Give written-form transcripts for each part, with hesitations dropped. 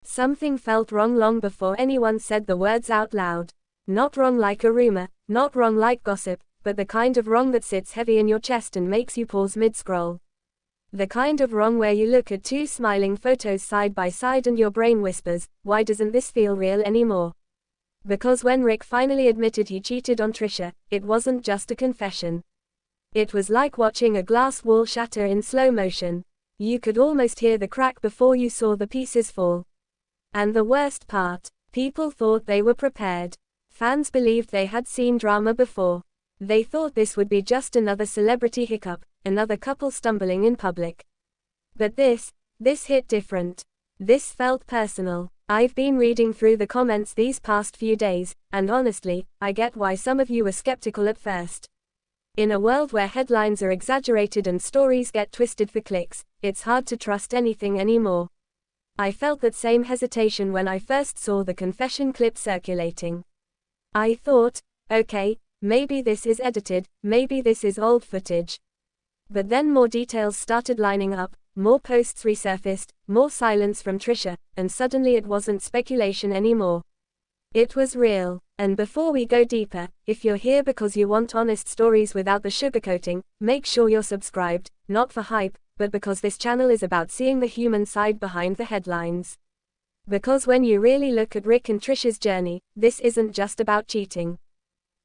Something felt wrong long before anyone said the words out loud. Not wrong like a rumor, not wrong like gossip, but the kind of wrong that sits heavy in your chest and makes you pause mid-scroll. The kind of wrong where you look at two smiling photos side by side and your brain whispers, why doesn't this feel real anymore? Because when Rick finally admitted he cheated on Trisha, it wasn't just a confession. It was like watching a glass wall shatter in slow motion. You could almost hear the crack before you saw the pieces fall. And the worst part, people thought they were prepared. Fans believed they had seen drama before. They thought this would be just another celebrity hiccup, another couple stumbling in public. But this hit different. This felt personal. I've been reading through the comments these past few days, and honestly, I get why some of you were skeptical at first. In a world where headlines are exaggerated and stories get twisted for clicks, it's hard to trust anything anymore. I felt that same hesitation when I first saw the confession clip circulating. I thought, okay, maybe this is edited, maybe this is old footage. But then more details started lining up, more posts resurfaced, more silence from Trisha, and suddenly it wasn't speculation anymore. It was real. And before we go deeper, if you're here because you want honest stories without the sugarcoating, make sure you're subscribed, not for hype, but because this channel is about seeing the human side behind the headlines. Because when you really look at Rick and Trisha's journey, this isn't just about cheating.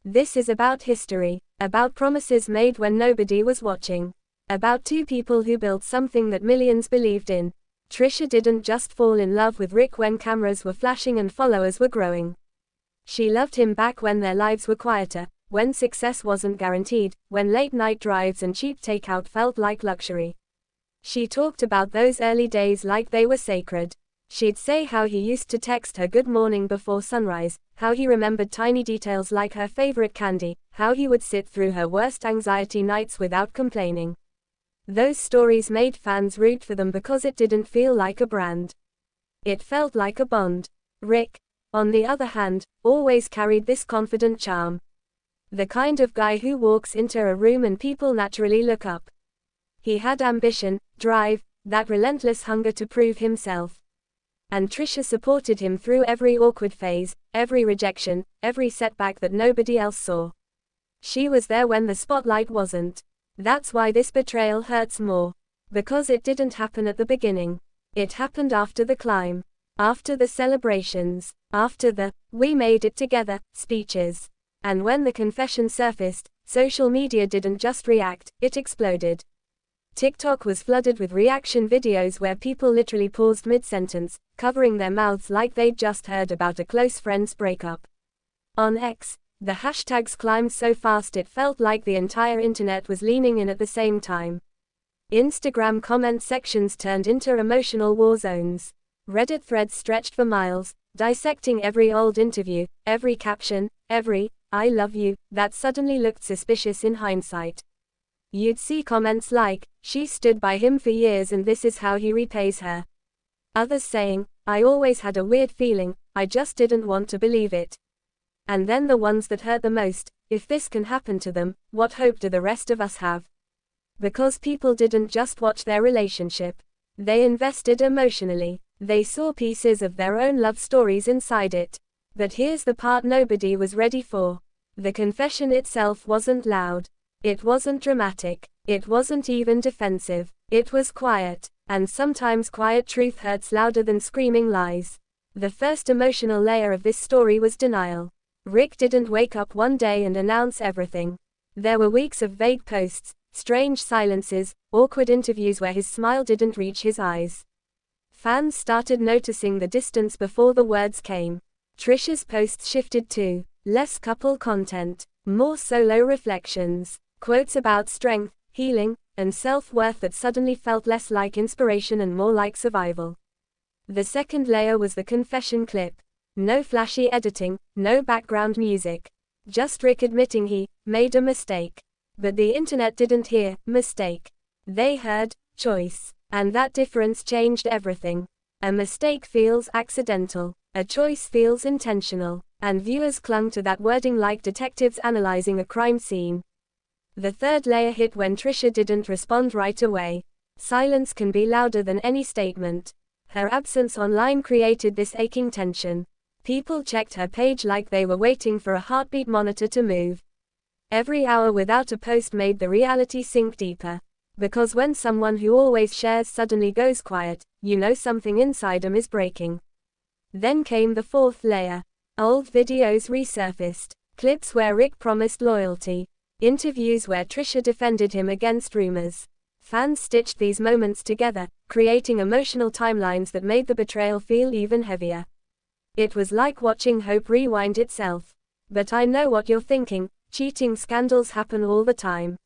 This is about history, about promises made when nobody was watching, about two people who built something that millions believed in. Trisha didn't just fall in love with Rick when cameras were flashing and followers were growing. She loved him back when their lives were quieter, when success wasn't guaranteed, when late-night drives and cheap takeout felt like luxury. She talked about those early days like they were sacred. She'd say how he used to text her good morning before sunrise, how he remembered tiny details like her favorite candy, how he would sit through her worst anxiety nights without complaining. Those stories made fans root for them because it didn't feel like a brand. It felt like a bond. Rick, on the other hand, always carried this confident charm. The kind of guy who walks into a room and people naturally look up. He had ambition, drive, that relentless hunger to prove himself. And Trisha supported him through every awkward phase, every rejection, every setback that nobody else saw. She was there when the spotlight wasn't. That's why this betrayal hurts more. Because it didn't happen at the beginning. It happened after the climb. After the celebrations. After the, "we made it together," speeches. And when the confession surfaced, social media didn't just react, it exploded. TikTok was flooded with reaction videos where people literally paused mid-sentence, covering their mouths like they'd just heard about a close friend's breakup. On X, the hashtags climbed so fast it felt like the entire internet was leaning in at the same time. Instagram comment sections turned into emotional war zones. Reddit threads stretched for miles, dissecting every old interview, every caption, every "I love you" that suddenly looked suspicious in hindsight. You'd see comments like, "She stood by him for years and this is how he repays her." Others saying, "I always had a weird feeling, I just didn't want to believe it." And then the ones that hurt the most, "If this can happen to them, what hope do the rest of us have?" Because people didn't just watch their relationship. They invested emotionally. They saw pieces of their own love stories inside it. But here's the part nobody was ready for. The confession itself wasn't loud. It wasn't dramatic. It wasn't even defensive. It was quiet. And sometimes quiet truth hurts louder than screaming lies. The first emotional layer of this story was denial. Rick didn't wake up one day and announce everything. There were weeks of vague posts, strange silences, awkward interviews where his smile didn't reach his eyes. Fans started noticing the distance before the words came. Trisha's posts shifted to less couple content, more solo reflections, quotes about strength, healing, and self-worth that suddenly felt less like inspiration and more like survival. The second layer was the confession clip. No flashy editing, no background music. Just Rick admitting he made a mistake. But the internet didn't hear mistake. They heard choice. And that difference changed everything. A mistake feels accidental. A choice feels intentional. And viewers clung to that wording like detectives analyzing a crime scene. The third layer hit when Trisha didn't respond right away. Silence can be louder than any statement. Her absence online created this aching tension. People checked her page like they were waiting for a heartbeat monitor to move. Every hour without a post made the reality sink deeper. Because when someone who always shares suddenly goes quiet, you know something inside them is breaking. Then came the fourth layer. Old videos resurfaced. Clips where Rick promised loyalty. Interviews where Trisha defended him against rumors. Fans stitched these moments together, creating emotional timelines that made the betrayal feel even heavier. It was like watching hope rewind itself. But I know what you're thinking, cheating scandals happen all the time.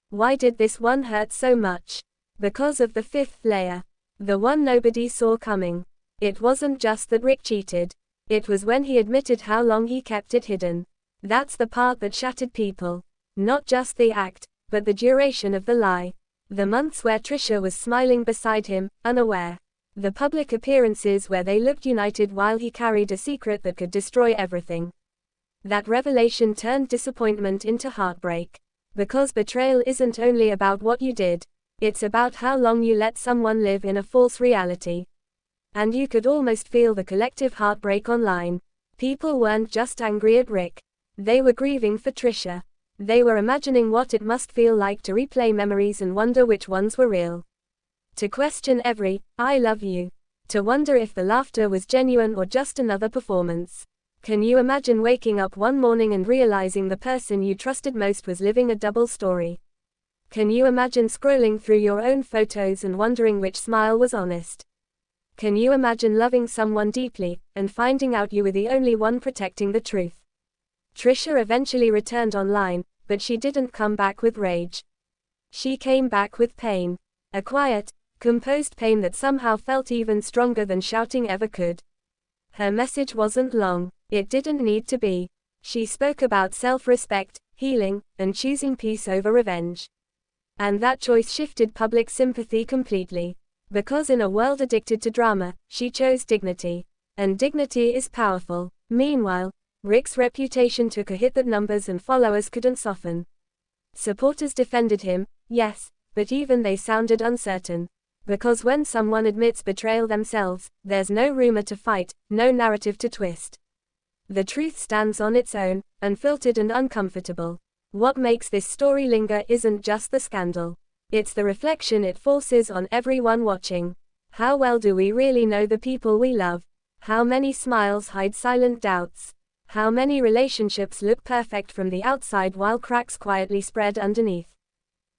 Why did this one hurt so much? Because of the fifth layer. The one nobody saw coming. It wasn't just that Rick cheated. It was when he admitted how long he kept it hidden. That's the part that shattered people. Not just the act, but the duration of the lie. The months where Trisha was smiling beside him, unaware. The public appearances where they looked united while he carried a secret that could destroy everything. That revelation turned disappointment into heartbreak. Because betrayal isn't only about what you did. It's about how long you let someone live in a false reality. And you could almost feel the collective heartbreak online. People weren't just angry at Rick. They were grieving for Trisha. They were imagining what it must feel like to replay memories and wonder which ones were real. To question every, "I love you." To wonder if the laughter was genuine or just another performance. Can you imagine waking up one morning and realizing the person you trusted most was living a double story? Can you imagine scrolling through your own photos and wondering which smile was honest? Can you imagine loving someone deeply, and finding out you were the only one protecting the truth? Trisha eventually returned online, but she didn't come back with rage. She came back with pain. A quiet, composed pain that somehow felt even stronger than shouting ever could. Her message wasn't long. It didn't need to be. She spoke about self-respect, healing, and choosing peace over revenge. And that choice shifted public sympathy completely. Because in a world addicted to drama, she chose dignity. And dignity is powerful. Meanwhile, Rick's reputation took a hit that numbers and followers couldn't soften. Supporters defended him, yes, but even they sounded uncertain. Because when someone admits betrayal themselves, there's no rumor to fight, no narrative to twist. The truth stands on its own, unfiltered and uncomfortable. What makes this story linger isn't just the scandal. It's the reflection it forces on everyone watching. How well do we really know the people we love? How many smiles hide silent doubts? How many relationships look perfect from the outside while cracks quietly spread underneath?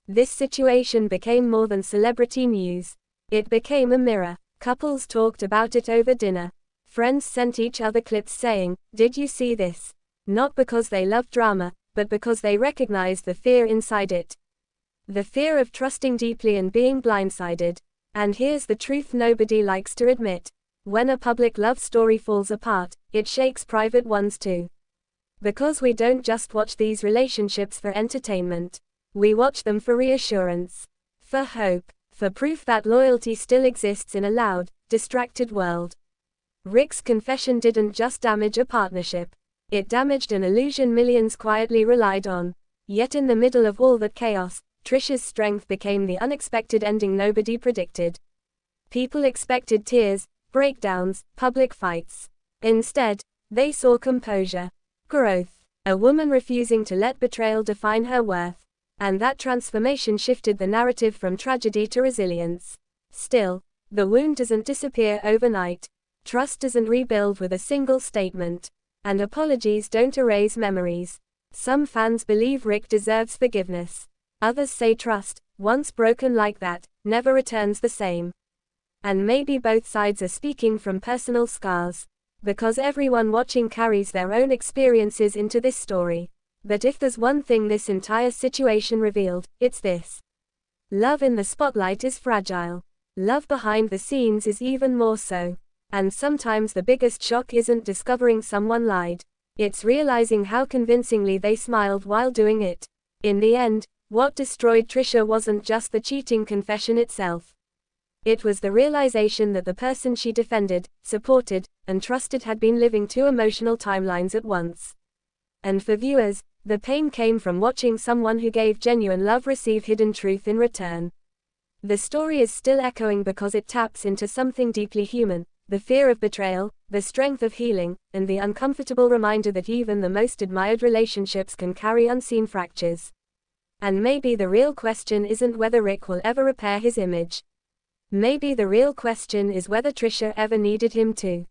This situation became more than celebrity news. It became a mirror. Couples talked about it over dinner. Friends sent each other clips saying, "Did you see this?" Not because they loved drama, but because they recognized the fear inside it. The fear of trusting deeply and being blindsided. And here's the truth nobody likes to admit. When a public love story falls apart, it shakes private ones too. Because we don't just watch these relationships for entertainment. We watch them for reassurance. For hope. For proof that loyalty still exists in a loud, distracted world. Rick's confession didn't just damage a partnership. It damaged an illusion millions quietly relied on. Yet in the middle of all that chaos, Trisha's strength became the unexpected ending nobody predicted. People expected tears, breakdowns, public fights. Instead, they saw composure. Growth. A woman refusing to let betrayal define her worth. And that transformation shifted the narrative from tragedy to resilience. Still, the wound doesn't disappear overnight. Trust doesn't rebuild with a single statement. And apologies don't erase memories. Some fans believe Rick deserves forgiveness. Others say trust, once broken like that, never returns the same. And maybe both sides are speaking from personal scars. Because everyone watching carries their own experiences into this story. But if there's one thing this entire situation revealed, it's this. Love in the spotlight is fragile. Love behind the scenes is even more so. And sometimes the biggest shock isn't discovering someone lied. It's realizing how convincingly they smiled while doing it. In the end, what destroyed Trisha wasn't just the cheating confession itself. It was the realization that the person she defended, supported, and trusted had been living two emotional timelines at once. And for viewers, the pain came from watching someone who gave genuine love receive hidden truth in return. The story is still echoing because it taps into something deeply human, the fear of betrayal, the strength of healing, and the uncomfortable reminder that even the most admired relationships can carry unseen fractures. And maybe the real question isn't whether Rick will ever repair his image. Maybe the real question is whether Trisha ever needed him to.